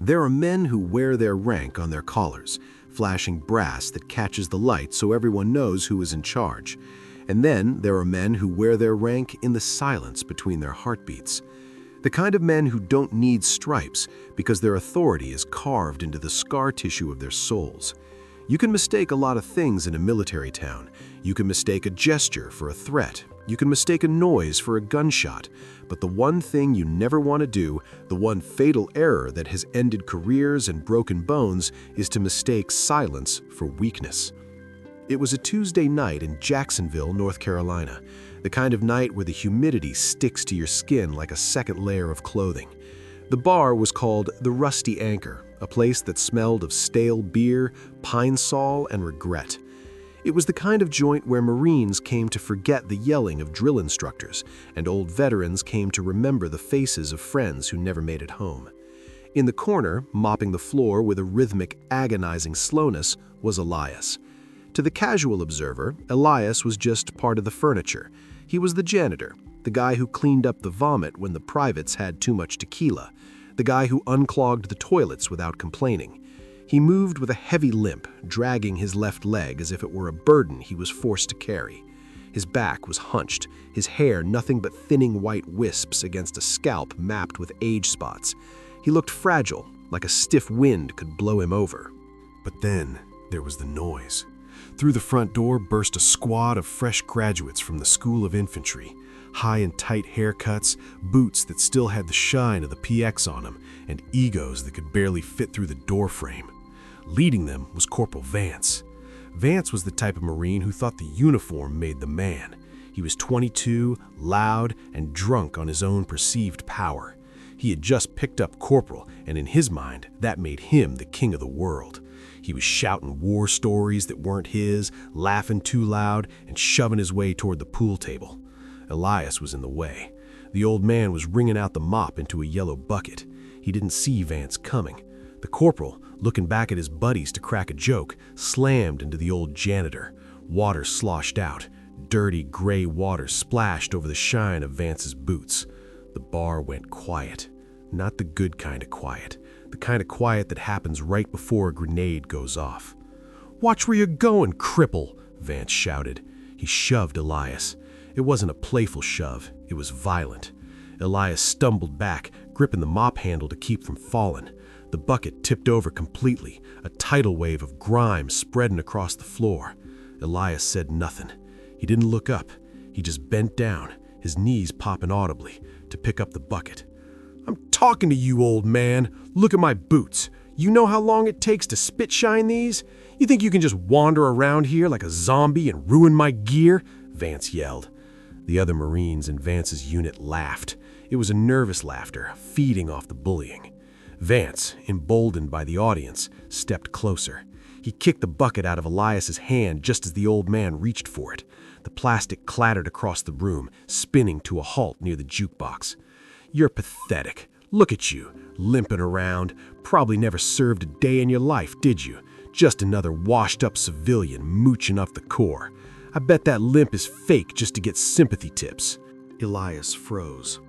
There are men who wear their rank on their collars, flashing brass that catches the light so everyone knows who is in charge. And then there are men who wear their rank in the silence between their heartbeats. The kind of men who don't need stripes because their authority is carved into the scar tissue of their souls. You can mistake a lot of things in a military town. You can mistake a gesture for a threat. You can mistake a noise for a gunshot. But the one thing you never want to do, the one fatal error that has ended careers and broken bones, is to mistake silence for weakness. It was a Tuesday night in Jacksonville, North Carolina, the kind of night where the humidity sticks to your skin like a second layer of clothing. The bar was called the Rusty Anchor, a place that smelled of stale beer, pine sol, and regret. It was the kind of joint where Marines came to forget the yelling of drill instructors, and old veterans came to remember the faces of friends who never made it home. In the corner, mopping the floor with a rhythmic, agonizing slowness, was Elias. To the casual observer, Elias was just part of the furniture. He was the janitor, the guy who cleaned up the vomit when the privates had too much tequila, the guy who unclogged the toilets without complaining. He moved with a heavy limp, dragging his left leg as if it were a burden he was forced to carry. His back was hunched, his hair nothing but thinning white wisps against a scalp mapped with age spots. He looked fragile, like a stiff wind could blow him over. But then there was the noise. Through the front door burst a squad of fresh graduates from the School of Infantry, high and tight haircuts, boots that still had the shine of the PX on them, and egos that could barely fit through the doorframe. Leading them was Corporal Vance. Vance was the type of Marine who thought the uniform made the man. He was 22, loud, and drunk on his own perceived power. He had just picked up Corporal, and in his mind, that made him the king of the world. He was shouting war stories that weren't his, laughing too loud, and shoving his way toward the pool table. Elias was in the way. The old man was wringing out the mop into a yellow bucket. He didn't see Vance coming. The corporal, looking back at his buddies to crack a joke, slammed into the old janitor. Water sloshed out. Dirty gray water splashed over the shine of Vance's boots. The bar went quiet. Not the good kind of quiet. The kind of quiet that happens right before a grenade goes off. "Watch where you're going, cripple!" Vance shouted. He shoved Elias. It wasn't a playful shove. It was violent. Elias stumbled back, gripping the mop handle to keep from falling. The bucket tipped over completely, a tidal wave of grime spreading across the floor. Elias said nothing. He didn't look up. He just bent down, his knees popping audibly, to pick up the bucket. "I'm talking to you, old man. Look at my boots. You know how long it takes to spit shine these? You think you can just wander around here like a zombie and ruin my gear?" Vance yelled. The other Marines in Vance's unit laughed. It was a nervous laughter, feeding off the bullying. Vance, emboldened by the audience, stepped closer. He kicked the bucket out of Elias's hand just as the old man reached for it. The plastic clattered across the room, spinning to a halt near the jukebox. "You're pathetic. Look at you, limping around. Probably never served a day in your life, did you? Just another washed-up civilian mooching up the Corps. I bet that limp is fake just to get sympathy tips." Elias froze.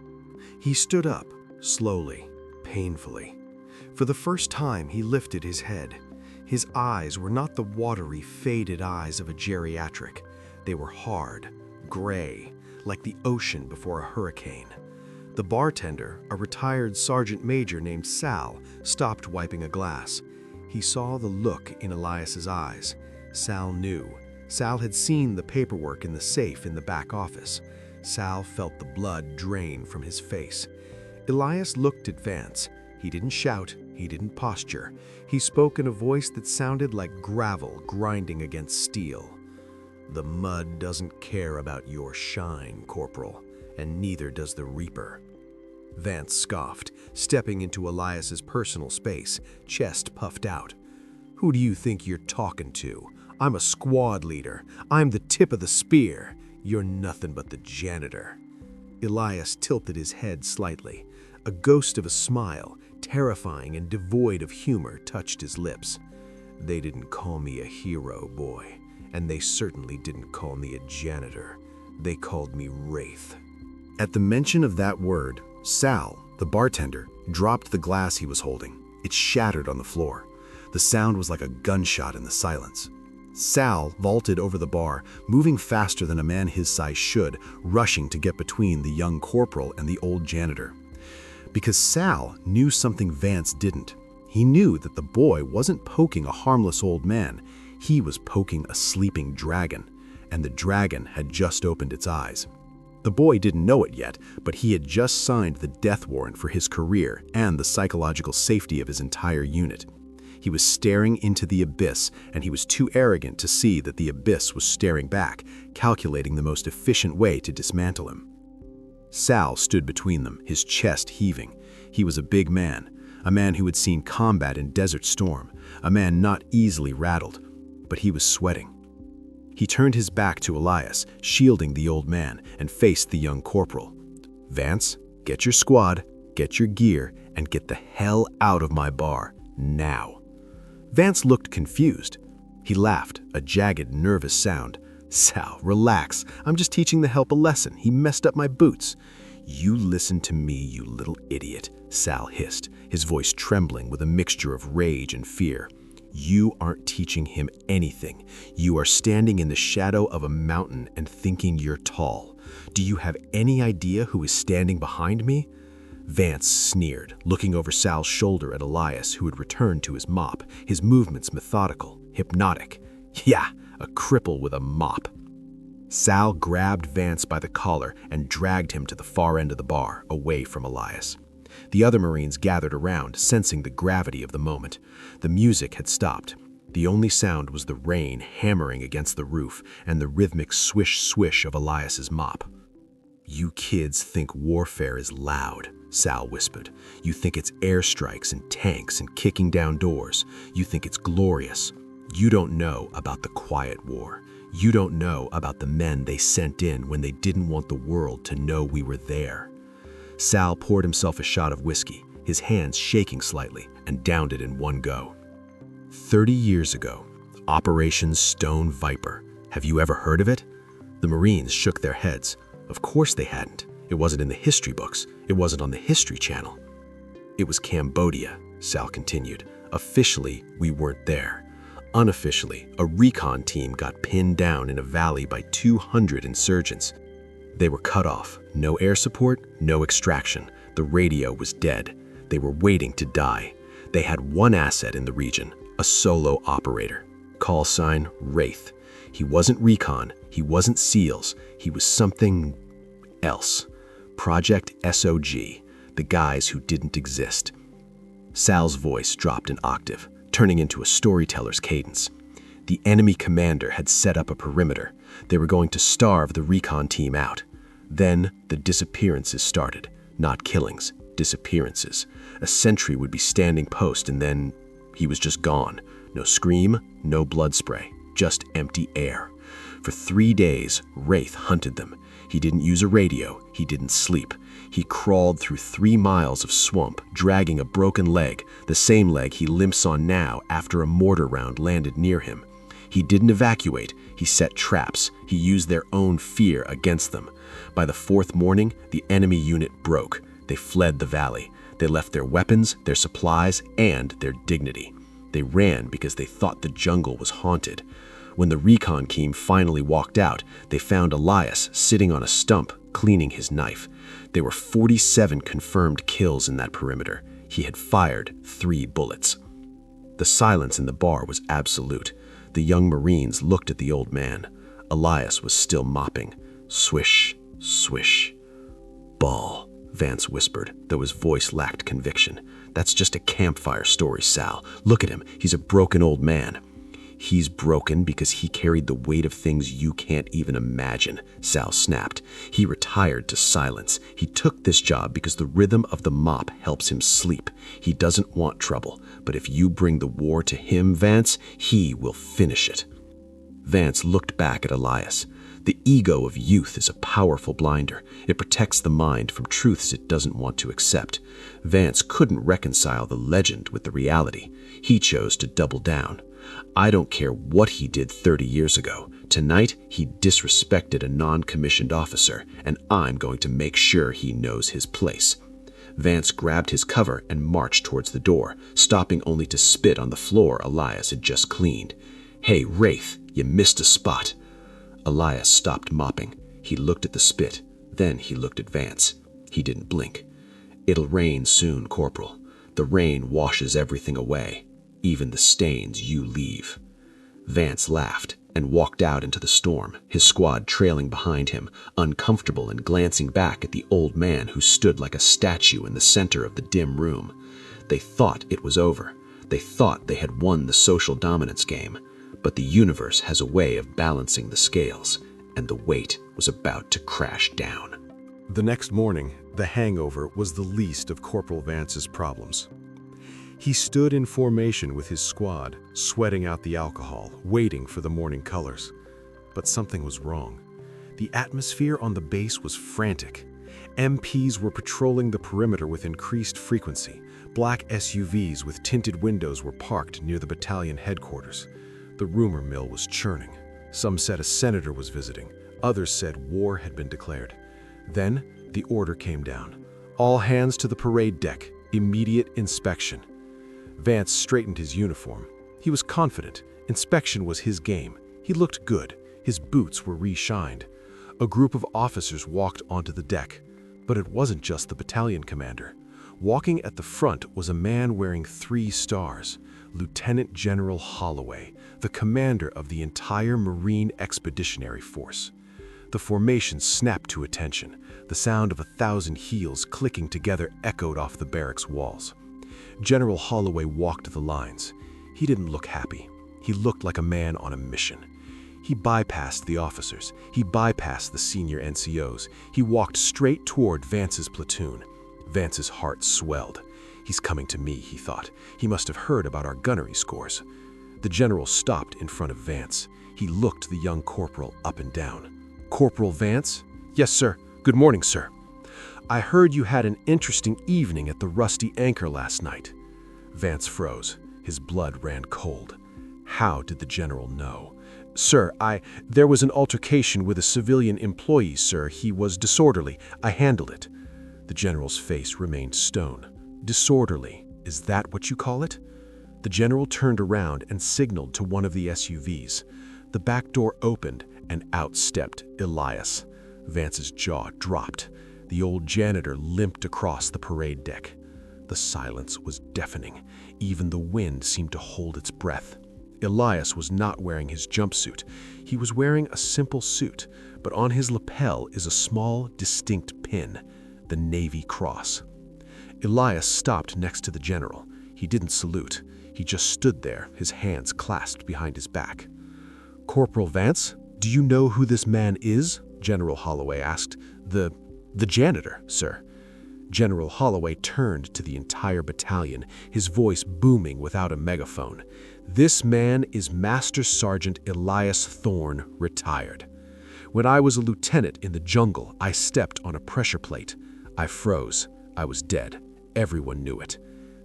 He stood up, slowly, painfully. For the first time, he lifted his head. His eyes were not the watery, faded eyes of a geriatric. They were hard, gray, like the ocean before a hurricane. The bartender, a retired sergeant major named Sal, stopped wiping a glass. He saw the look in Elias's eyes. Sal knew. Sal had seen the paperwork in the safe in the back office. Sal felt the blood drain from his face. Elias looked at Vance. He didn't shout. He didn't posture. He spoke in a voice that sounded like gravel grinding against steel. "The mud doesn't care about your shine, Corporal, and neither does the Reaper." Vance scoffed, stepping into Elias's personal space, chest puffed out. "Who do you think you're talking to? I'm a squad leader. I'm the tip of the spear. You're nothing but the janitor." Elias tilted his head slightly. A ghost of a smile, terrifying and devoid of humor, touched his lips. "They didn't call me a hero, boy, and they certainly didn't call me a janitor. They called me Wraith." At the mention of that word, Sal, the bartender, dropped the glass he was holding. It shattered on the floor. The sound was like a gunshot in the silence. Sal vaulted over the bar, moving faster than a man his size should, rushing to get between the young corporal and the old janitor. Because Sal knew something Vance didn't. He knew that the boy wasn't poking a harmless old man. He was poking a sleeping dragon, and the dragon had just opened its eyes. The boy didn't know it yet, but he had just signed the death warrant for his career and the psychological safety of his entire unit. He was staring into the abyss, and he was too arrogant to see that the abyss was staring back, calculating the most efficient way to dismantle him. Sal stood between them, his chest heaving. He was a big man, a man who had seen combat in Desert Storm, a man not easily rattled, but he was sweating. He turned his back to Elias, shielding the old man, and faced the young corporal. "Vance, get your squad, get your gear, and get the hell out of my bar, now." Vance looked confused. He laughed, a jagged, nervous sound. "Sal, relax. I'm just teaching the help a lesson. He messed up my boots." "You listen to me, you little idiot," Sal hissed, his voice trembling with a mixture of rage and fear. "You aren't teaching him anything. You are standing in the shadow of a mountain and thinking you're tall. Do you have any idea who is standing behind me?" Vance sneered, looking over Sal's shoulder at Elias, who had returned to his mop, his movements methodical, hypnotic. Yeah, a cripple with a mop. Sal grabbed Vance by the collar and dragged him to the far end of the bar, away from Elias. The other Marines gathered around, sensing the gravity of the moment. The music had stopped. The only sound was the rain hammering against the roof and the rhythmic swish-swish of Elias's mop. "You kids think warfare is loud," Sal whispered. "You think it's airstrikes and tanks and kicking down doors. You think it's glorious. You don't know about the quiet war. You don't know about the men they sent in when they didn't want the world to know we were there." Sal poured himself a shot of whiskey, his hands shaking slightly, and downed it in one go. 30 years ago, Operation Stone Viper. Have you ever heard of it? The Marines shook their heads. Of course they hadn't. It wasn't in the history books. It wasn't on the History Channel. "It was Cambodia," Sal continued. "Officially, we weren't there. Unofficially, a recon team got pinned down in a valley by 200 insurgents. They were cut off. No air support, no extraction. The radio was dead. They were waiting to die. They had one asset in the region, a solo operator. Call sign, Wraith. He wasn't recon, he wasn't SEALs, he was something else. Project SOG, the guys who didn't exist." Sal's voice dropped an octave, turning into a storyteller's cadence. The enemy commander had set up a perimeter. They were going to starve the recon team out. Then the disappearances started. Not killings, disappearances. A sentry would be standing post and then he was just gone. No scream, no blood spray, just empty air. For 3 days, Wraith hunted them. He didn't use a radio, he didn't sleep. He crawled through 3 miles of swamp, dragging a broken leg, the same leg he limps on now after a mortar round landed near him. He didn't evacuate, he set traps, he used their own fear against them. By the 4th morning, the enemy unit broke. They fled the valley. They left their weapons, their supplies, and their dignity. They ran because they thought the jungle was haunted. When the recon team finally walked out, they found Elias sitting on a stump, cleaning his knife. There were 47 confirmed kills in that perimeter. He had fired 3 bullets. The silence in the bar was absolute. The young Marines looked at the old man. Elias was still mopping. Swish, swish. "Ball," Vance whispered, though his voice lacked conviction. "That's just a campfire story, Sal. Look at him. He's a broken old man." "He's broken because he carried the weight of things you can't even imagine," Sal snapped. "He retired to silence. He took this job because the rhythm of the mop helps him sleep. He doesn't want trouble, but if you bring the war to him, Vance, he will finish it." Vance looked back at Elias. The ego of youth is a powerful blinder. It protects the mind from truths it doesn't want to accept. Vance couldn't reconcile the legend with the reality. He chose to double down. "I don't care what he did 30 years ago. Tonight, he disrespected a non-commissioned officer, and I'm going to make sure he knows his place." Vance grabbed his cover and marched towards the door, stopping only to spit on the floor Elias had just cleaned. "Hey, Wraith, you missed a spot." Elias stopped mopping. He looked at the spit. Then he looked at Vance. He didn't blink. "It'll rain soon, Corporal. The rain washes everything away, even the stains you leave." Vance laughed and walked out into the storm, his squad trailing behind him, uncomfortable and glancing back at the old man who stood like a statue in the center of the dim room. They thought it was over. They thought they had won the social dominance game. But the universe has a way of balancing the scales, and the weight was about to crash down. The next morning, the hangover was the least of Corporal Vance's problems. He stood in formation with his squad, sweating out the alcohol, waiting for the morning colors. But something was wrong. The atmosphere on the base was frantic. MPs were patrolling the perimeter with increased frequency. Black SUVs with tinted windows were parked near the battalion headquarters. The rumor mill was churning. Some said a senator was visiting. Others said war had been declared. Then the order came down. All hands to the parade deck. Immediate inspection. Vance straightened his uniform. He was confident. Inspection was his game. He looked good. His boots were re-shined. A group of officers walked onto the deck. But it wasn't just the battalion commander. Walking at the front was a man wearing 3 stars. Lieutenant General Holloway, the commander of the entire Marine Expeditionary Force. The formation snapped to attention. The sound of 1,000 heels clicking together echoed off the barracks walls. General Holloway walked the lines. He didn't look happy. He looked like a man on a mission. He bypassed the officers. He bypassed the senior NCOs. He walked straight toward Vance's platoon. Vance's heart swelled. "He's coming to me," he thought. "He must have heard about our gunnery scores." The general stopped in front of Vance. He looked the young corporal up and down. "Corporal Vance?" "Yes, sir. Good morning, sir." "I heard you had an interesting evening at the Rusty Anchor last night." Vance froze. His blood ran cold. How did the general know? "Sir, there was an altercation with a civilian employee, sir. He was disorderly. I handled it." The general's face remained stone. "Disorderly, is that what you call it?" The general turned around and signaled to one of the SUVs. The back door opened and out stepped Elias. Vance's jaw dropped. The old janitor limped across the parade deck. The silence was deafening. Even the wind seemed to hold its breath. Elias was not wearing his jumpsuit. He was wearing a simple suit, but on his lapel is a small, distinct pin, the Navy Cross. Elias stopped next to the general. He didn't salute. He just stood there, his hands clasped behind his back. "Corporal Vance, do you know who this man is?" General Holloway asked. The janitor, sir." General Holloway turned to the entire battalion, his voice booming without a megaphone. "This man is Master Sergeant Elias Thorne, retired. When I was a lieutenant in the jungle, I stepped on a pressure plate. I froze. I was dead. Everyone knew it.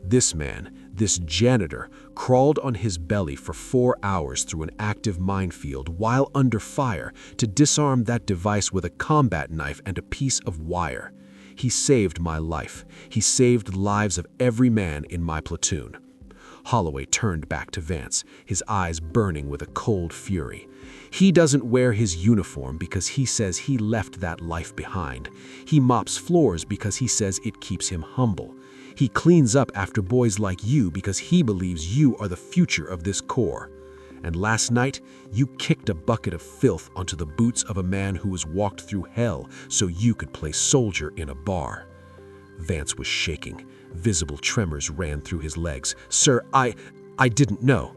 This man, this janitor, crawled on his belly for 4 hours through an active minefield while under fire to disarm that device with a combat knife and a piece of wire. He saved my life. He saved the lives of every man in my platoon." Holloway turned back to Vance, his eyes burning with a cold fury. "He doesn't wear his uniform because he says he left that life behind. He mops floors because he says it keeps him humble. He cleans up after boys like you because he believes you are the future of this corps. And last night, you kicked a bucket of filth onto the boots of a man who has walked through hell so you could play soldier in a bar." Vance was shaking. Visible tremors ran through his legs. "Sir, I didn't know."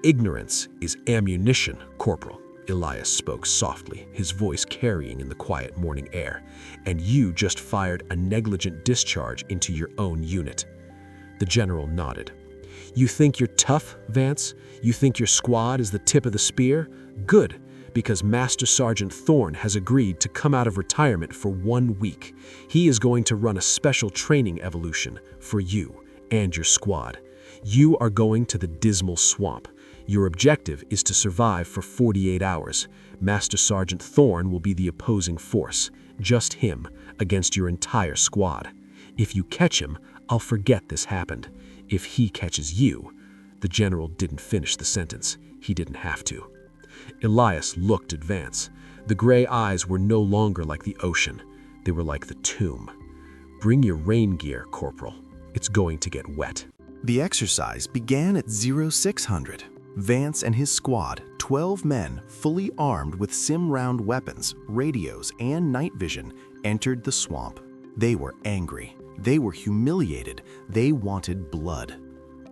"Ignorance is ammunition, Corporal," Elias spoke softly, his voice carrying in the quiet morning air. "And you just fired a negligent discharge into your own unit." The general nodded. "You think you're tough, Vance? You think your squad is the tip of the spear? Good, because Master Sergeant Thorne has agreed to come out of retirement for 1 week. He is going to run a special training evolution for you and your squad. You are going to the Dismal Swamp. Your objective is to survive for 48 hours. Master Sergeant Thorne will be the opposing force, just him, against your entire squad. If you catch him, I'll forget this happened. If he catches you—" The general didn't finish the sentence. He didn't have to. Elias looked at Vance. The gray eyes were no longer like the ocean. They were like the tomb. "Bring your rain gear, Corporal. It's going to get wet." The exercise began at 0600. Vance and his squad, 12 men fully armed with sim-round weapons, radios, and night vision, entered the swamp. They were angry. They were humiliated. They wanted blood.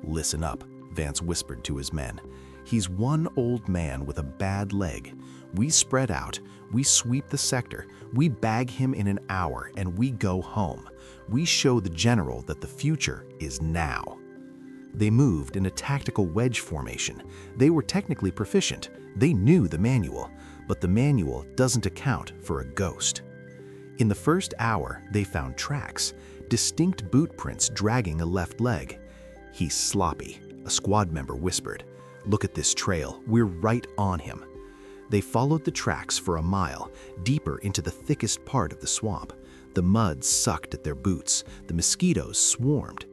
"Listen up," Vance whispered to his men. "He's one old man with a bad leg. We spread out, we sweep the sector, we bag him in an hour, and we go home. We show the general that the future is now." They moved in a tactical wedge formation. They were technically proficient. They knew the manual, but the manual doesn't account for a ghost. In the first hour, they found tracks, distinct boot prints dragging a left leg. "He's sloppy," a squad member whispered. "Look at this trail. We're right on him." They followed the tracks for a mile, deeper into the thickest part of the swamp. The mud sucked at their boots. The mosquitoes swarmed.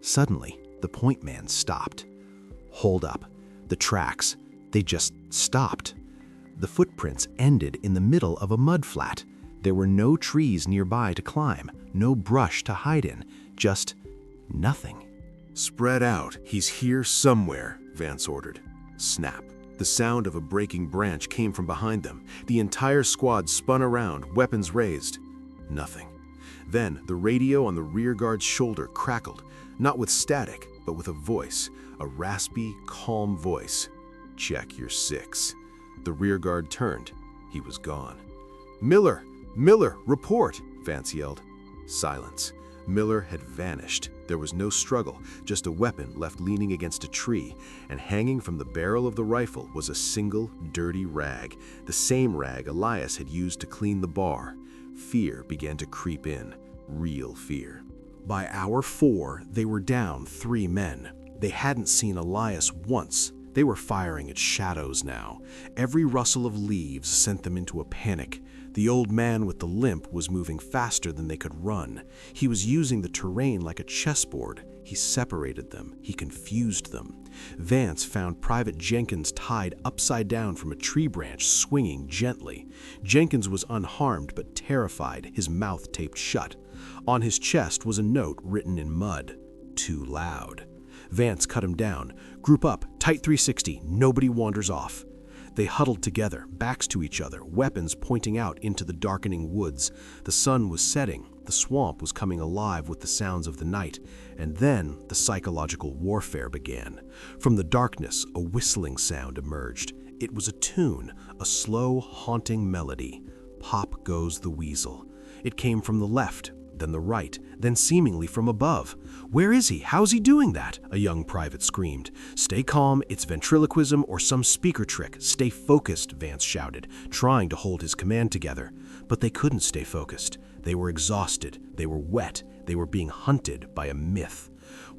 Suddenly, the point man stopped. "Hold up. The tracks, they just stopped." The footprints ended in the middle of a mud flat. There were no trees nearby to climb, no brush to hide in, just nothing. "Spread out. He's here somewhere," Vance ordered. Snap. The sound of a breaking branch came from behind them. The entire squad spun around, weapons raised. Nothing. Then the radio on the rear guard's shoulder crackled, not with static, but with a voice, a raspy, calm voice. "Check your 6. The rear guard turned. He was gone. "Miller! Miller! Report!" Vance yelled. Silence. Miller had vanished. There was no struggle, just a weapon left leaning against a tree, and hanging from the barrel of the rifle was a single, dirty rag, the same rag Elias had used to clean the bar. Fear began to creep in, real fear. By hour 4, they were down 3 men. They hadn't seen Elias once. They were firing at shadows now. Every rustle of leaves sent them into a panic. The old man with the limp was moving faster than they could run. He was using the terrain like a chessboard. He separated them. He confused them. Vance found Private Jenkins tied upside down from a tree branch, swinging gently. Jenkins was unharmed but terrified, his mouth taped shut. On his chest was a note written in mud. "Too loud." Vance cut him down. "Group up, tight 360, nobody wanders off." They huddled together, backs to each other, weapons pointing out into the darkening woods. The sun was setting. The swamp was coming alive with the sounds of the night. And then the psychological warfare began. From the darkness, a whistling sound emerged. It was a tune, a slow, haunting melody. "Pop Goes the Weasel." It came from the left, then the right, then seemingly from above. "Where is he? How's he doing that?" a young private screamed. "Stay calm, it's ventriloquism or some speaker trick. Stay focused," Vance shouted, trying to hold his command together. But they couldn't stay focused. They were exhausted, they were wet, they were being hunted by a myth.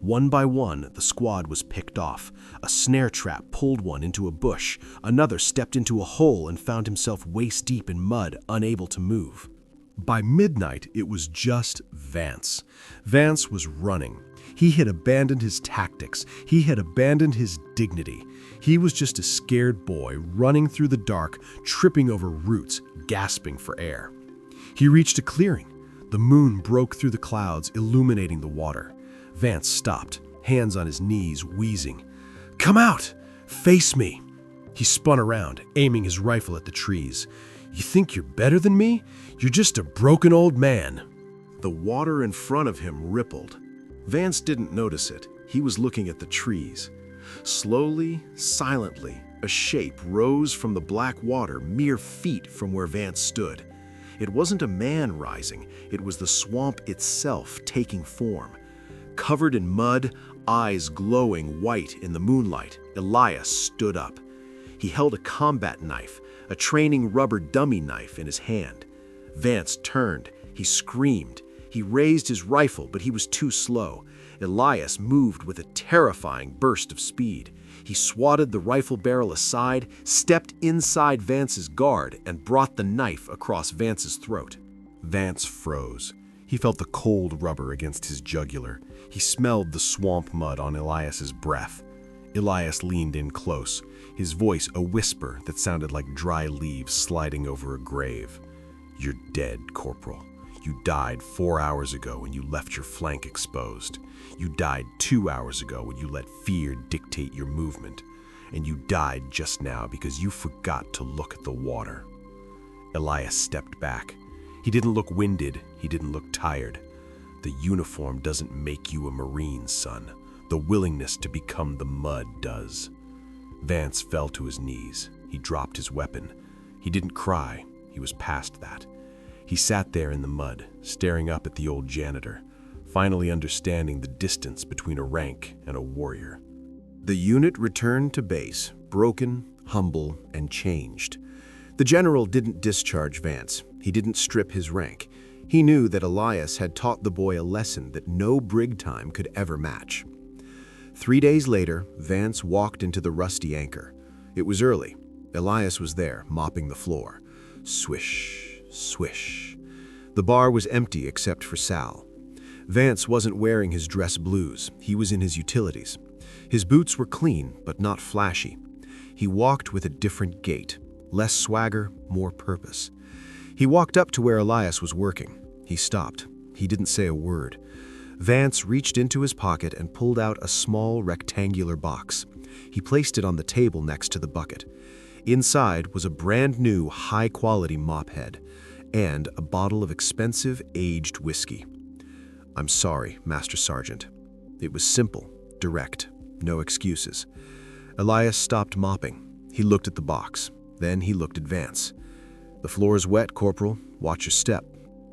One by one, the squad was picked off. A snare trap pulled one into a bush. Another stepped into a hole and found himself waist-deep in mud, unable to move. By midnight, it was just Vance. Vance was running. He had abandoned his tactics. He had abandoned his dignity. He was just a scared boy running through the dark, tripping over roots, gasping for air. He reached a clearing. The moon broke through the clouds, illuminating the water. Vance stopped, hands on his knees, wheezing. "Come out! Face me!" He spun around, aiming his rifle at the trees. "You think you're better than me? You're just a broken old man." The water in front of him rippled. Vance didn't notice it. He was looking at the trees. Slowly, silently, a shape rose from the black water mere feet from where Vance stood. It wasn't a man rising. It was the swamp itself taking form. Covered in mud, eyes glowing white in the moonlight, Elias stood up. He held a combat knife, a training rubber dummy knife in his hand. Vance turned. He screamed. He raised his rifle, but he was too slow. Elias moved with a terrifying burst of speed. He swatted the rifle barrel aside, stepped inside Vance's guard, and brought the knife across Vance's throat. Vance froze. He felt the cold rubber against his jugular. He smelled the swamp mud on Elias's breath. Elias leaned in close, his voice a whisper that sounded like dry leaves sliding over a grave. "You're dead, Corporal. You died 4 hours ago when you left your flank exposed. You died 2 hours ago when you let fear dictate your movement. And you died just now because you forgot to look at the water." Elias stepped back. He didn't look winded, he didn't look tired. The uniform doesn't make you a Marine, son. The willingness to become the mud does. Vance fell to his knees. He dropped his weapon. He didn't cry. He was past that. He sat there in the mud, staring up at the old janitor, finally understanding the distance between a rank and a warrior. The unit returned to base, broken, humble, and changed. The general didn't discharge Vance. He didn't strip his rank. He knew that Elias had taught the boy a lesson that no brig time could ever match. 3 days later, Vance walked into the Rusty Anchor. It was early. Elias was there, mopping the floor. Swish, swish. The bar was empty except for Sal. Vance wasn't wearing his dress blues. He was in his utilities. His boots were clean, but not flashy. He walked with a different gait. Less swagger, more purpose. He walked up to where Elias was working. He stopped. He didn't say a word. Vance reached into his pocket and pulled out a small rectangular box. He placed it on the table next to the bucket. Inside was a brand new high-quality mop head and a bottle of expensive aged whiskey. "I'm sorry, Master Sergeant." It was simple, direct, no excuses. Elias stopped mopping. He looked at the box. Then he looked at Vance. "The floor is wet, Corporal. Watch your step."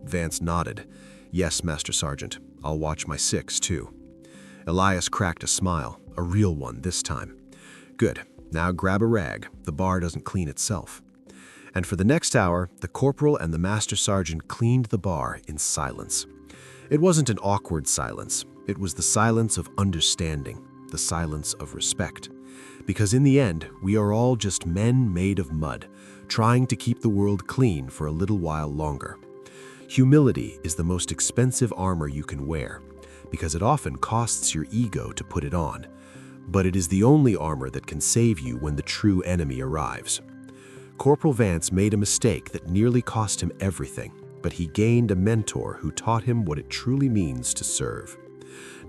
Vance nodded. "Yes, Master Sergeant. I'll watch my 6, too." Elias cracked a smile, a real one this time. "Good. Now grab a rag. The bar doesn't clean itself." And for the next hour, the corporal and the Master Sergeant cleaned the bar in silence. It wasn't an awkward silence. It was the silence of understanding, the silence of respect. Because in the end, we are all just men made of mud, trying to keep the world clean for a little while longer. Humility is the most expensive armor you can wear, because it often costs your ego to put it on. But it is the only armor that can save you when the true enemy arrives. Corporal Vance made a mistake that nearly cost him everything, but he gained a mentor who taught him what it truly means to serve.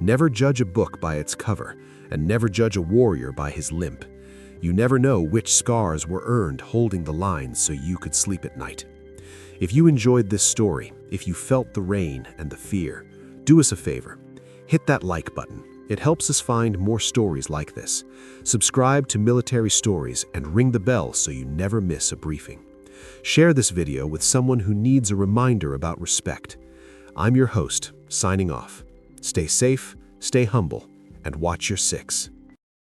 Never judge a book by its cover, and never judge a warrior by his limp. You never know which scars were earned holding the lines so you could sleep at night. If you enjoyed this story, if you felt the rain and the fear, do us a favor. Hit that like button. It helps us find more stories like this. Subscribe to Military Stories and ring the bell so you never miss a briefing. Share this video with someone who needs a reminder about respect. I'm your host, signing off. Stay safe, stay humble, and watch your 6.